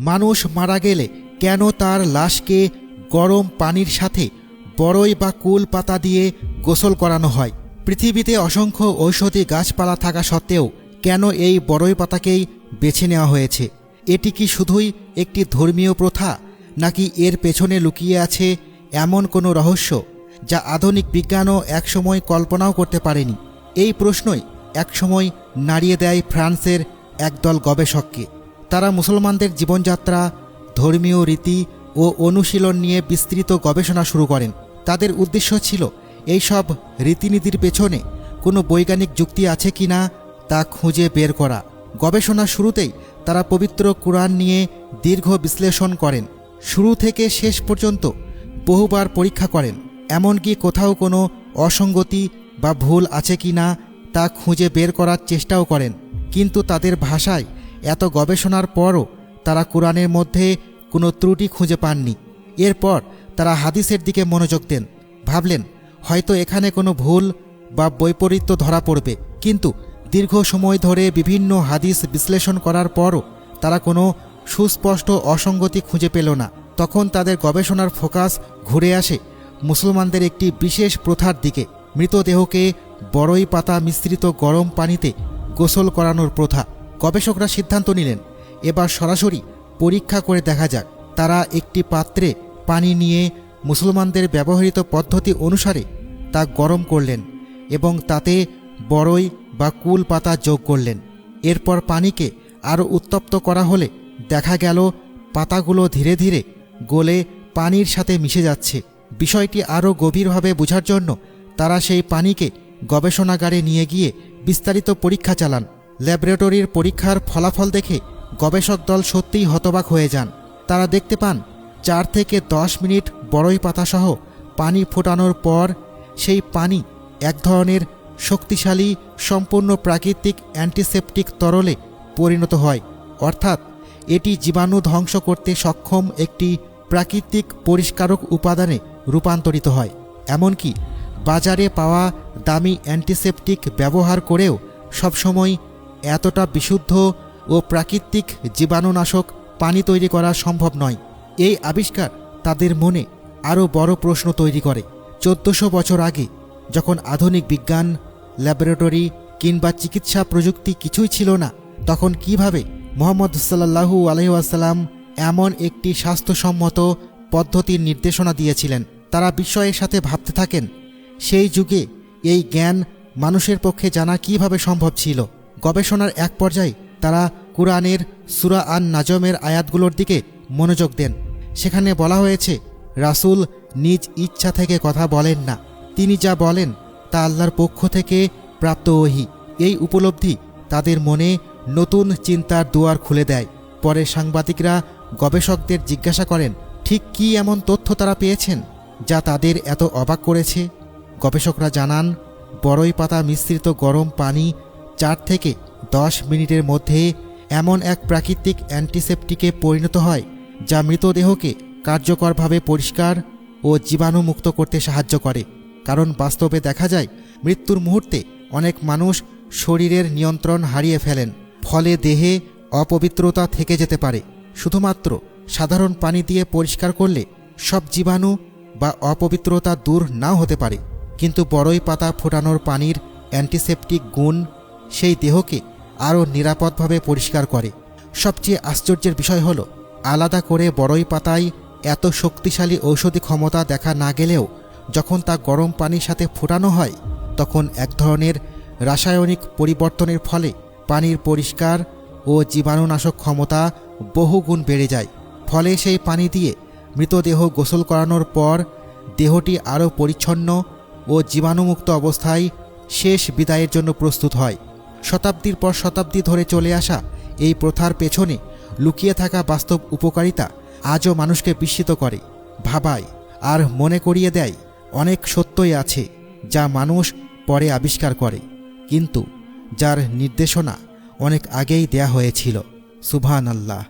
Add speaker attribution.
Speaker 1: মানুষ মারা গেলে কেন তার লাশকে গরম পানির সাথে বড়ই বা কুল পাতা দিয়ে গোসল করানো হয়? পৃথিবীতে অসংখ্য ঔষধি গাছপালা থাকা সত্ত্বেও কেন এই বড়ই পাতাকেই বেছে নেওয়া হয়েছে? এটি কি শুধুই একটি ধর্মীয় প্রথা, নাকি এর পেছনে লুকিয়ে আছে এমন কোনো রহস্য যা আধুনিক বিজ্ঞানও একসময় কল্পনাও করতে পারেনি? এই প্রশ্নই একসময় নাড়িয়ে দেয় ফ্রান্সের একদল গবেষককে। তারা মুসলমানদের জীবনযাত্রা, ধর্মীয় রীতি ও অনুশীলন নিয়ে বিস্তৃত গবেষণা শুরু করেন। তাদের উদ্দেশ্য ছিল এইসব রীতিনীতির পেছনে কোনো বৈজ্ঞানিক যুক্তি আছে কি না তা খুঁজে বের করা। গবেষণার শুরুতেই তারা পবিত্র কুরআন নিয়ে দীর্ঘ বিশ্লেষণ করেন। শুরু থেকে শেষ পর্যন্ত বহুবার পরীক্ষা করেন, এমনকি কোথাও কোনো অসঙ্গতি বা ভুল আছে কি না তা খুঁজে বের করার চেষ্টাও করেন। কিন্তু তাদের ভাষায় এত গবেষণার পরও তারা কুরআনের মধ্যে কোনো ত্রুটি খুঁজে পাননি। এরপর তারা হাদিসের দিকে মনোযোগ দেন। ভাবলেন হয়তো এখানে কোনো ভুল বা বৈপরীত্য ধরা পড়বে। কিন্তু দীর্ঘ সময় ধরে বিভিন্ন হাদিস বিশ্লেষণ করার পরও তারা কোনো সুস্পষ্ট অসঙ্গতি খুঁজে পেল না। তখন তাদের গবেষণার ফোকাস ঘুরে আসে মুসলমানদের একটি বিশেষ প্রথার দিকে, মৃতদেহকে বড়ই পাতা মিশ্রিত গরম পানিতে গোসল করানোর প্রথা। গবেষকরা সিদ্ধান্ত নিলেন এবার সরাসরি পরীক্ষা করে দেখা যাক। তারা একটি পাত্রে পানি নিয়ে মুসলমানদের ব্যবহৃত পদ্ধতি অনুসারে তা গরম করলেন এবং তাতে বড়ই বা কুল পাতা যোগ করলেন। এরপর পানিকে আরও উত্তপ্ত করা হলে দেখা গেল পাতাগুলো ধীরে ধীরে গলে পানির সাথে মিশে যাচ্ছে। বিষয়টি আরও গভীরভাবে বোঝার জন্য তারা সেই পানিকে গবেষণাগারে নিয়ে গিয়ে বিস্তারিত পরীক্ষা চালান। ল্যাবরেটরির পরীক্ষার ফলাফল দেখে গবেষক দল সত্যিই হতবাক হয়ে যান। তারা দেখতে পান 4 থেকে 10 মিনিট বড়ই পাতাসহ পানি ফোটানোর পর সেই পানি এক ধরনের শক্তিশালী সম্পূর্ণ প্রাকৃতিক অ্যান্টিসেপটিক তরলে পরিণত হয়। অর্থাৎ এটি জীবাণু ধ্বংস করতে সক্ষম একটি প্রাকৃতিক পরিষ্কারক উপাদানে রূপান্তরিত হয়। এমনকি বাজারে পাওয়া দামি অ্যান্টিসেপটিক ব্যবহার করেও সবসময় এতটা বিশুদ্ধ ও প্রাকৃতিক জীবাণুনাশক পানি তৈরি করা সম্ভব নয়। এই আবিষ্কার তাদের মনে আরও বড় প্রশ্ন তৈরি করে। 1400 বছর আগে যখন আধুনিক বিজ্ঞান, ল্যাবরেটরি কিংবা চিকিৎসা প্রযুক্তি কিছুই ছিল না, তখন কিভাবে মুহাম্মদ সাল্লাল্লাহু আলাইহি ওয়াসাল্লাম এমন একটি স্বাস্থ্যসম্মত পদ্ধতির নির্দেশনা দিয়েছিলেন? তারা বিস্ময়ের সাথে ভাবতে থাকেন সেই যুগে এই জ্ঞান মানুষের পক্ষে জানা কিভাবে সম্ভব ছিল। গবেষণার এক পর্যায়ে তারা কুরআনের সূরা আন-নাজমের আয়াতগুলোর দিকে মনোযোগ দেন। সেখানে বলা হয়েছে রাসূল নিজ ইচ্ছা থেকে কথা বলেন না, তিনি যা বলেন তা আল্লাহর পক্ষ থেকে প্রাপ্ত ওহী। এই উপলব্ধি তাদের মনে নতুন চিন্তার দুয়ার খুলে দেয়। পরে সাংবাদিকরা গবেষকদের জিজ্ঞাসা করেন ঠিক কী এমন তথ্য তারা পেয়েছেন যা তাদের এত অবাক করেছে। গবেষকরা জানান বড়ই পাতা মিশ্রিত গরম পানি 4 থেকে 10 মিনিটের মধ্যে এমন এক প্রাকৃতিক অ্যান্টিসেপটিকে পরিণত হয় যা মৃতদেহকে কার্যকরভাবে পরিষ্কার ও জীবাণুমুক্ত করতে সাহায্য করে। কারণ বাস্তবে দেখা যায় মৃত্যুর মুহূর্তে অনেক মানুষ শরীরের নিয়ন্ত্রণ হারিয়ে ফেলেন, ফলে দেহে অপবিত্রতা থেকে যেতে পারে। শুধুমাত্র সাধারণ পানি দিয়ে পরিষ্কার করলে সব জীবাণু বা অপবিত্রতা দূর নাও হতে পারে, কিন্তু বড়ই পাতা ফোটানোর পানির অ্যান্টিসেপটিক গুণ সেই দেহকে আরও নিরাপদভাবে পরিষ্কার করে। সবচেয়ে আশ্চর্যের বিষয় হলো আলাদা করে বড়ই পাতায় এত শক্তিশালী ঔষধি ক্ষমতা দেখা না গেলেও যখন তা গরম পানির সাথে ফোটানো হয় তখন এক ধরনের রাসায়নিক পরিবর্তনের ফলে পানির পরিষ্কার ও জীবাণুনাশক ক্ষমতা বহুগুণ বেড়ে যায়। ফলে সেই পানি দিয়ে মৃতদেহ গোসল করানোর পর দেহটি আরও পরিচ্ছন্ন ও জীবাণুমুক্ত অবস্থায় শেষ বিদায়ের জন্য প্রস্তুত হয়। শতাব্দীর পর শতাব্দী ধরে চলে আসা এই প্রথার পেছনে লুকিয়ে থাকা বাস্তব উপকারিতা আজও মানুষকে বিস্মিত করে, ভাবায় আর মনে করিয়ে দেয় অনেক সত্যই আছে যা মানুষ পরে আবিষ্কার করে, কিন্তু যার নির্দেশনা অনেক আগেই দেয়া হয়েছিল। সুবহানাল্লাহ।